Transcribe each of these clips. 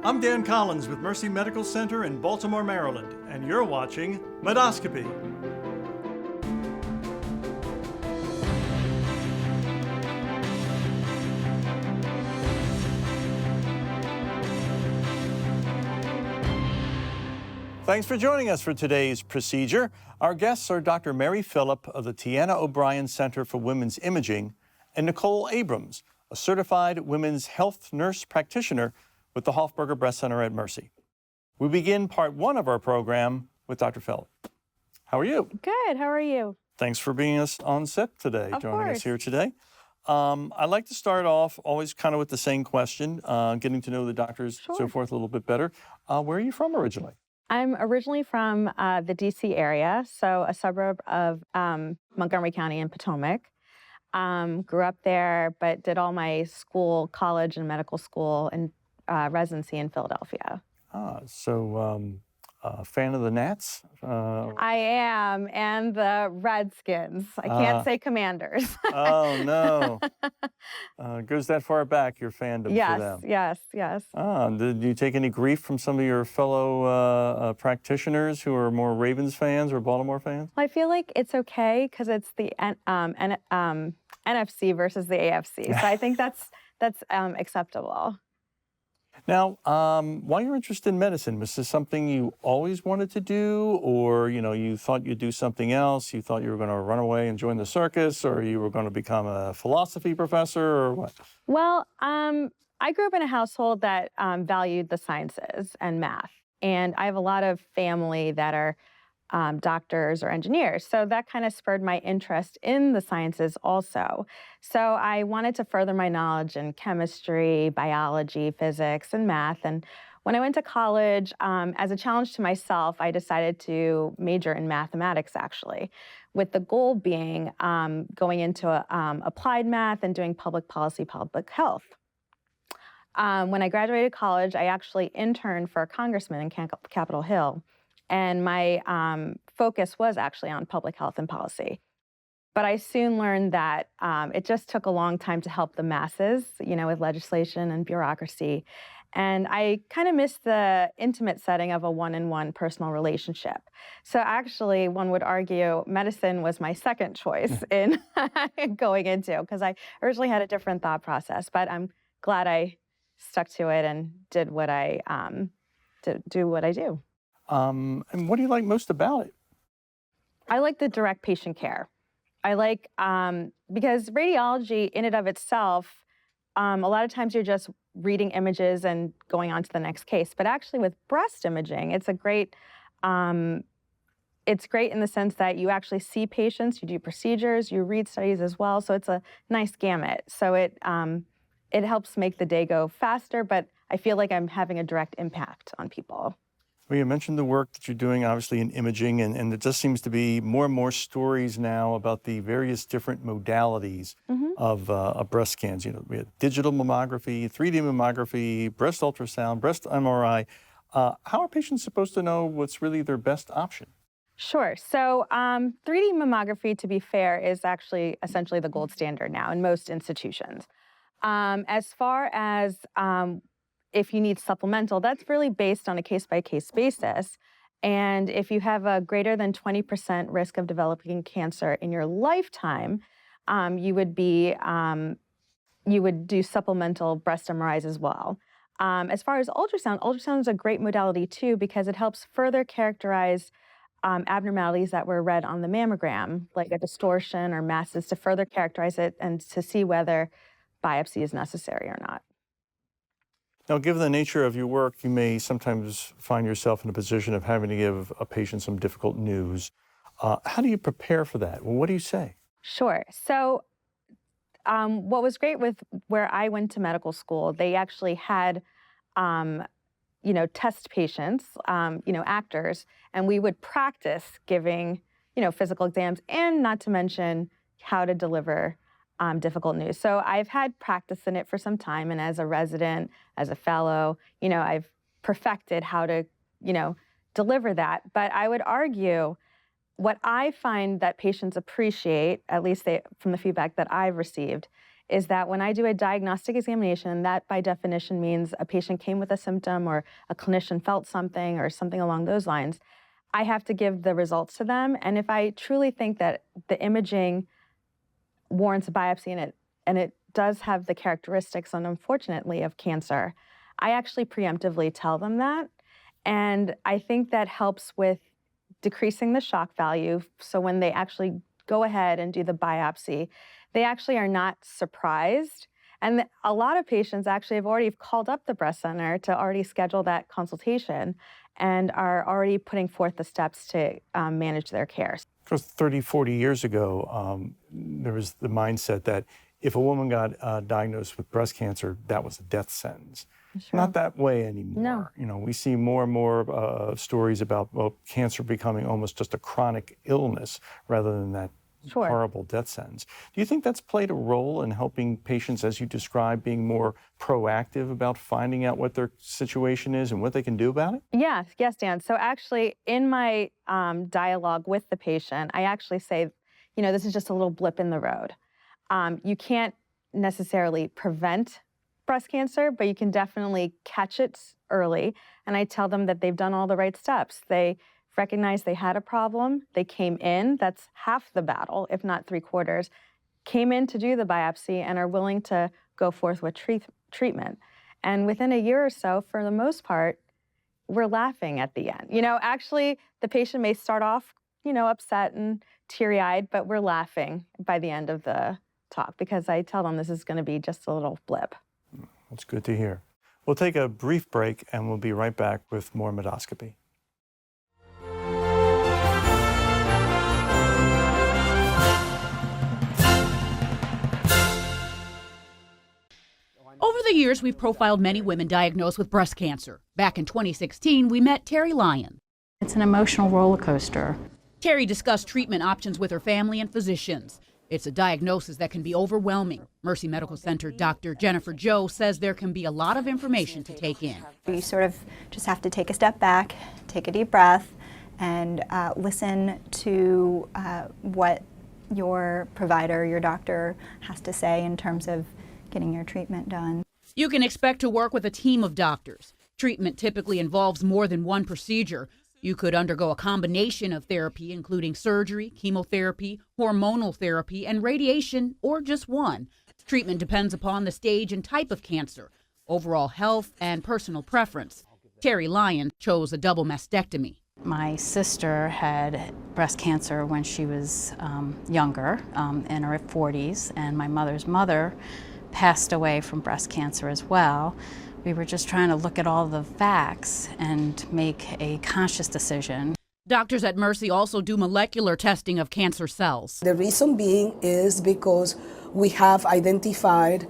I'm Dan Collins with Mercy Medical Center in Baltimore, Maryland, and you're watching Medoscopy. Thanks for joining us for today's procedure. Our guests are Dr. Mary Phillip of the Tiana O'Brien Center for Women's Imaging and Nicole Abrams, a certified women's health nurse practitioner with the Hofberger Breast Center at Mercy. We begin part one of our program with Dr. Phillip. How are you? Good. How are you? Thanks for being us on set today, joining us here today. I'd like to start off always kind of with the same question, getting to know the doctors, so forth, a little bit better. Where are you from originally? I'm originally from the D.C. area, so a suburb of Montgomery County in Potomac. Grew up there, but did all my school, college, and medical school and residency in Philadelphia. Fan of the Nats? I am, and the Redskins. I can't say Commanders. Oh, no. Goes that far back, your fandom for them? Yes. Did you take any grief from some of your fellow practitioners who are more Ravens fans or Baltimore fans? Well, I feel like it's okay because it's the NFC versus the AFC, so I think that's acceptable. Now, why you're interested in medicine? Was this something you always wanted to do, or you thought you'd do something else? You thought you were going to run away and join the circus, or you were going to become a philosophy professor, or what? Well, I grew up in a household that valued the sciences and math, and I have a lot of family that are doctors or engineers. So that kind of spurred my interest in the sciences also. So I wanted to further my knowledge in chemistry, biology, physics, and math. And when I went to college, as a challenge to myself, I decided to major in mathematics, actually, with the goal being going into applied math and doing public policy, public health. When I graduated college, I actually interned for a congressman in Capitol Hill. And my focus was actually on public health and policy. But I soon learned that it just took a long time to help the masses, with legislation and bureaucracy. And I kind of missed the intimate setting of a one-on-one personal relationship. So actually, one would argue medicine was my second choice in going into, because I originally had a different thought process. But I'm glad I stuck to it and did what I do. And what do you like most about it? I like the direct patient care. I like, because radiology in and of itself, a lot of times you're just reading images and going on to the next case. But actually with breast imaging, it's great in the sense that you actually see patients, you do procedures, you read studies as well. So it's a nice gamut. So it helps make the day go faster, but I feel like I'm having a direct impact on people. Well, you mentioned the work that you're doing, obviously, in imaging, and there just seems to be more and more stories now about the various different modalities of breast scans. We have digital mammography, 3D mammography, breast ultrasound, breast MRI. How are patients supposed to know what's really their best option? Sure. So 3D mammography, to be fair, is actually essentially the gold standard now in most institutions. As far as if you need supplemental, that's really based on a case-by-case basis. And if you have a greater than 20% risk of developing cancer in your lifetime, you would do supplemental breast MRIs as well. As far as ultrasound is a great modality too, because it helps further characterize abnormalities that were read on the mammogram, like a distortion or masses, to further characterize it and to see whether biopsy is necessary or not. Now, given the nature of your work, you may sometimes find yourself in a position of having to give a patient some difficult news. How do you prepare for that? Well, what do you say? Sure. So what was great with where I went to medical school, they actually had, test patients, actors, and we would practice giving, physical exams, and not to mention how to deliver difficult news. So I've had practice in it for some time, and as a resident, as a fellow, I've perfected how to, deliver that. But I would argue what I find that patients appreciate, at least from the feedback that I've received, is that when I do a diagnostic examination, and that by definition means a patient came with a symptom or a clinician felt something or something along those lines, I have to give the results to them. And if I truly think that the imaging warrants a biopsy and it does have the characteristics, and unfortunately, of cancer, I actually preemptively tell them that. And I think that helps with decreasing the shock value. So when they actually go ahead and do the biopsy, they actually are not surprised. And a lot of patients actually have already called up the breast center to already schedule that consultation and are already putting forth the steps to manage their care. For 30, 40 years ago, there was the mindset that if a woman got diagnosed with breast cancer, that was a death sentence. Sure. Not that way anymore. No. You know, we see more and more stories about cancer becoming almost just a chronic illness rather than that Sure. horrible death sentence. Do you think that's played a role in helping patients, as you described, being more proactive about finding out what their situation is and what they can do about it? Yes, Dan. So actually, in my dialogue with the patient, I actually say, this is just a little blip in the road. You can't necessarily prevent breast cancer, but you can definitely catch it early. And I tell them that they've done all the right steps. They recognized they had a problem. They came in. That's half the battle, if not 3/4. Came in to do the biopsy and are willing to go forth with treatment. And within a year or so, for the most part, we're laughing at the end. Actually, the patient may start off, upset and teary-eyed, but we're laughing by the end of the talk because I tell them this is going to be just a little blip. That's good to hear. We'll take a brief break and we'll be right back with more Medoscopy. Over the years, we've profiled many women diagnosed with breast cancer. Back in 2016, we met Terry Lyon. It's an emotional roller coaster. Terry discussed treatment options with her family and physicians. It's a diagnosis that can be overwhelming. Mercy Medical Center Dr. Jennifer Joe says there can be a lot of information to take in. You sort of just have to take a step back, take a deep breath, and listen to what your provider, your doctor, has to say in terms of getting your treatment done. You can expect to work with a team of doctors. Treatment typically involves more than one procedure. You could undergo a combination of therapy, including surgery, chemotherapy, hormonal therapy, and radiation, or just one. Treatment depends upon the stage and type of cancer, overall health, and personal preference. Terry Lyon chose a double mastectomy. My sister had breast cancer when she was younger, in her 40s, and my mother's mother passed away from breast cancer as well. We were just trying to look at all the facts and make a conscious decision. Doctors at Mercy also do molecular testing of cancer cells. The reason being is because we have identified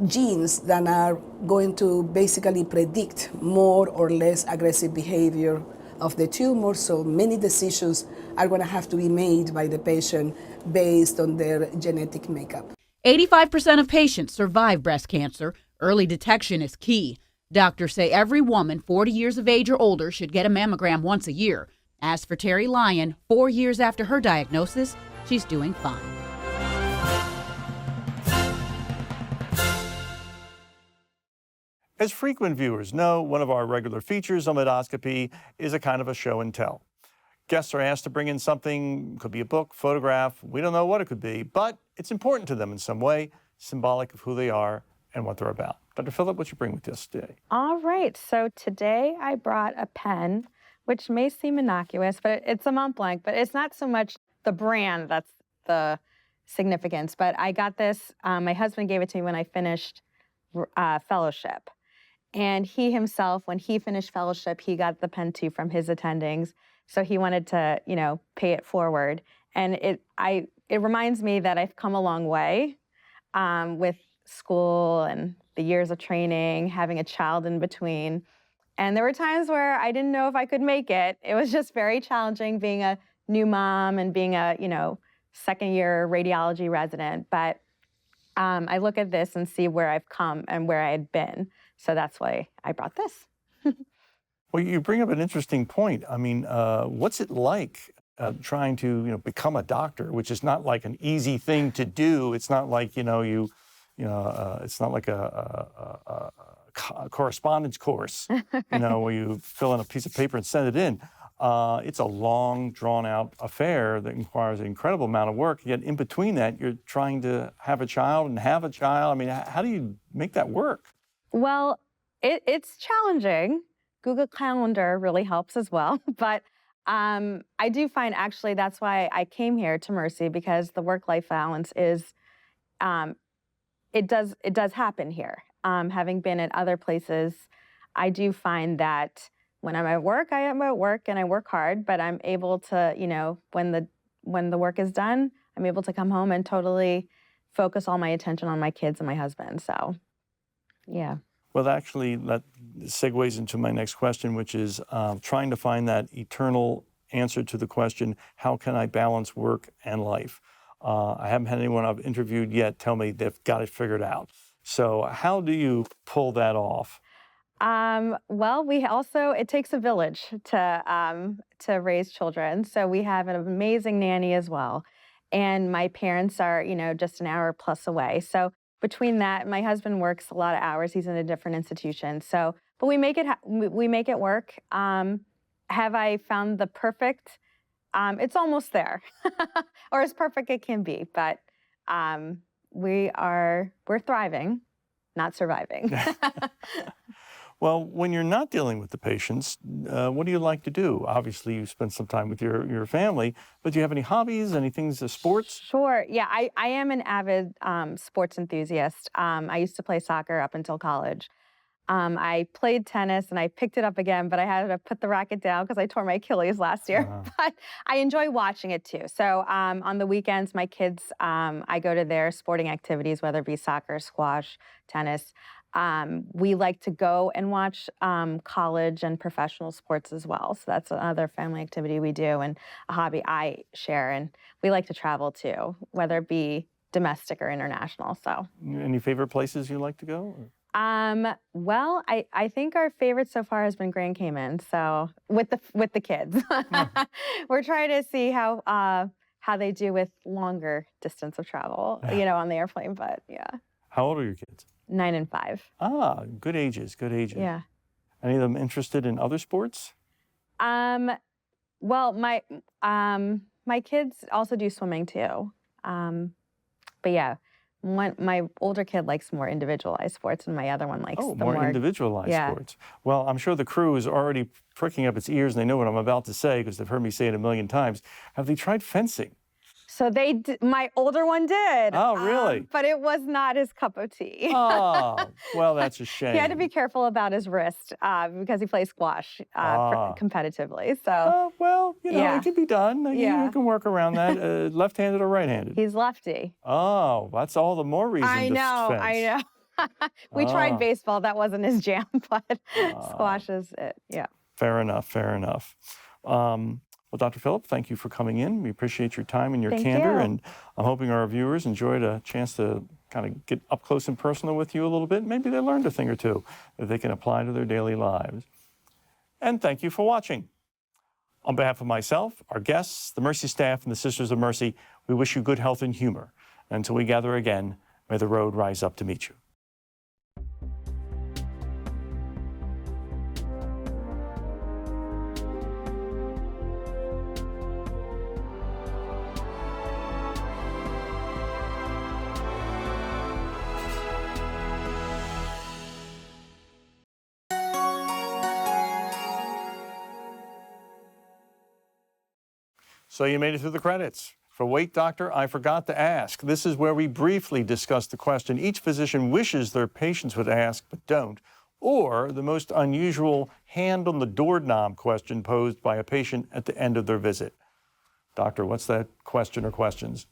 genes that are going to basically predict more or less aggressive behavior of the tumor, so many decisions are going to have to be made by the patient based on their genetic makeup. 85% of patients survive breast cancer. Early detection is key. Doctors say every woman 40 years of age or older should get a mammogram once a year. As for Terry Lyon, 4 years after her diagnosis, she's doing fine. As frequent viewers know, one of our regular features on Medoscopy is a kind of a show and tell. Guests are asked to bring in something, could be a book, photograph, we don't know what it could be, but it's important to them in some way, symbolic of who they are and what they're about. Dr. Phillip, what you bring with us today? All right, so today I brought a pen, which may seem innocuous, but it's a Mont Blanc, but it's not so much the brand that's the significance, but I got this, my husband gave it to me when I finished fellowship. And he himself, when he finished fellowship, he got the pen too from his attendings. So he wanted to, pay it forward. And it reminds me that I've come a long way with school and the years of training, having a child in between. And there were times where I didn't know if I could make it. It was just very challenging being a new mom and being a, second-year radiology resident. But I look at this and see where I've come and where I had been. So that's why I brought this. Well, you bring up an interesting point. I mean, what's it like trying to become a doctor, which is not like an easy thing to do. It's not like it's not like a correspondence course, where you fill in a piece of paper and send it in. It's a long, drawn-out affair that requires an incredible amount of work. Yet in between that, you're trying to have a child and have a child. I mean, how do you make that work? Well, it's challenging. Google Calendar really helps as well. But I do find actually that's why I came here to Mercy, because the work-life balance is, it does happen here. Having been at other places, I do find that when I'm at work, I am at work and I work hard, but I'm able to, when the work is done, I'm able to come home and totally focus all my attention on my kids and my husband. So, yeah. Well, actually, that segues into my next question, which is trying to find that eternal answer to the question, how can I balance work and life? I haven't had anyone I've interviewed yet tell me they've got it figured out. So how do you pull that off? Well, it takes a village to raise children. So we have an amazing nanny as well. And my parents are, just an hour plus away. So between that, my husband works a lot of hours. He's in a different institution. So, but we make it work. Have I found the perfect? It's almost there, or as perfect it can be. But we're thriving, not surviving. Well, when you're not dealing with the patients, what do you like to do? Obviously, you spend some time with your family, but do you have any hobbies, any things, sports? Sure. Yeah, I am an avid sports enthusiast. I used to play soccer up until college. I played tennis and I picked it up again, but I had to put the racket down because I tore my Achilles last year. But I enjoy watching it too. So on the weekends, my kids, I go to their sporting activities, whether it be soccer, squash, tennis. We like to go and watch college and professional sports as well. So that's another family activity we do and a hobby I share. And we like to travel too, whether it be domestic or international. So, any favorite places you like to go? Well, I think our favorite so far has been Grand Cayman. So with the kids, we're trying to see how they do with longer distance of travel, on the airplane. But yeah. How old are your kids? 9 and 5. Ah, good ages, good ages. Yeah. Any of them interested in other sports? Well, my kids also do swimming too. But yeah, my older kid likes more individualized sports, and my other one likes more individualized sports. Well, I'm sure the crew is already pricking up its ears, and they know what I'm about to say because they've heard me say it a million times. Have they tried fencing? So my older one did. Oh, really? But it was not his cup of tea. Oh, well, that's a shame. He had to be careful about his wrist because he plays squash competitively. So, well, it can be done. You can work around that. Left-handed or right-handed? He's lefty. Oh, that's all the more reason to fence. I know. We tried baseball. That wasn't his jam, but squash is it. Yeah. Fair enough. Well, Dr. Phillip, thank you for coming in. We appreciate your time and your candor, and I'm hoping our viewers enjoyed a chance to kind of get up close and personal with you a little bit. Maybe they learned a thing or two that they can apply to their daily lives. And thank you for watching. On behalf of myself, our guests, the Mercy staff, and the Sisters of Mercy, we wish you good health and humor. Until we gather again, may the road rise up to meet you. So you made it through the credits. For Wait Doctor, I forgot to ask. This is where we briefly discuss the question each physician wishes their patients would ask but don't, or the most unusual hand on the doorknob question posed by a patient at the end of their visit. Doctor, what's that question or questions?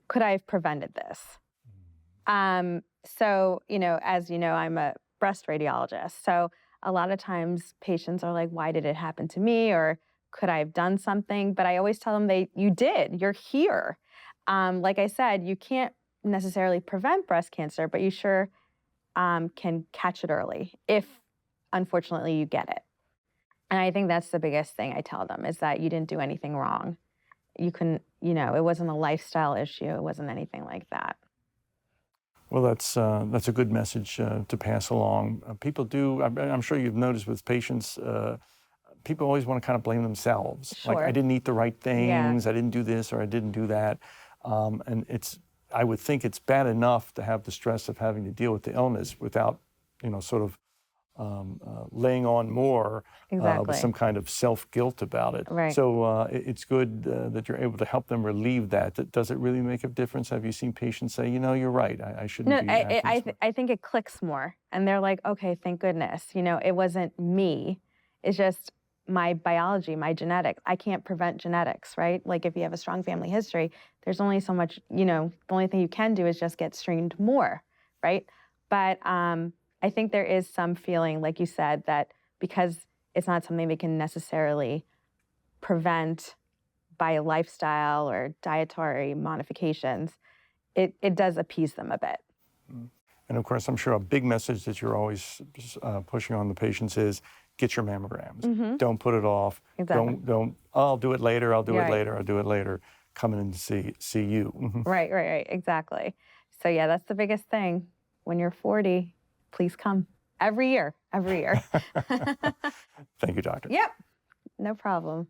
Could I have prevented this? So, as you know, I'm a breast radiologist. So a lot of times patients are like, why did it happen to me? Or could I have done something? But I always tell them you did, you're here. Like I said, you can't necessarily prevent breast cancer, but you sure can catch it early if, unfortunately, you get it. And I think that's the biggest thing I tell them is that you didn't do anything wrong. You couldn't, it wasn't a lifestyle issue. It wasn't anything like that. Well, that's a good message to pass along. People do, I'm sure you've noticed with patients, people always want to kind of blame themselves. Sure. Like, I didn't eat the right things, Yeah. I didn't do this, or I didn't do that. And I would think it's bad enough to have the stress of having to deal with the illness without, sort of laying on more Exactly. with some kind of self-guilt about it. Right. So it's good that you're able to help them relieve that. Does it really make a difference? Have you seen patients say, you're right, I shouldn't be acting this way? I think it clicks more. And they're like, okay, thank goodness. it wasn't me. It's just my biology, my genetics. I can't prevent genetics, right? Like if you have a strong family history, there's only so much, the only thing you can do is just get screened more, right? But I think there is some feeling, like you said, that because it's not something they can necessarily prevent by a lifestyle or dietary modifications, it does appease them a bit. And of course, I'm sure a big message that you're always pushing on the patients is get your mammograms. Mm-hmm. Don't put it off. Exactly. Don't, I'll do it later, I'll do it Right. later, I'll do it later. Come in to see you. Right, exactly. So yeah, that's the biggest thing. When you're 40, please come. Every year. Thank you, doctor. Yep, no problem.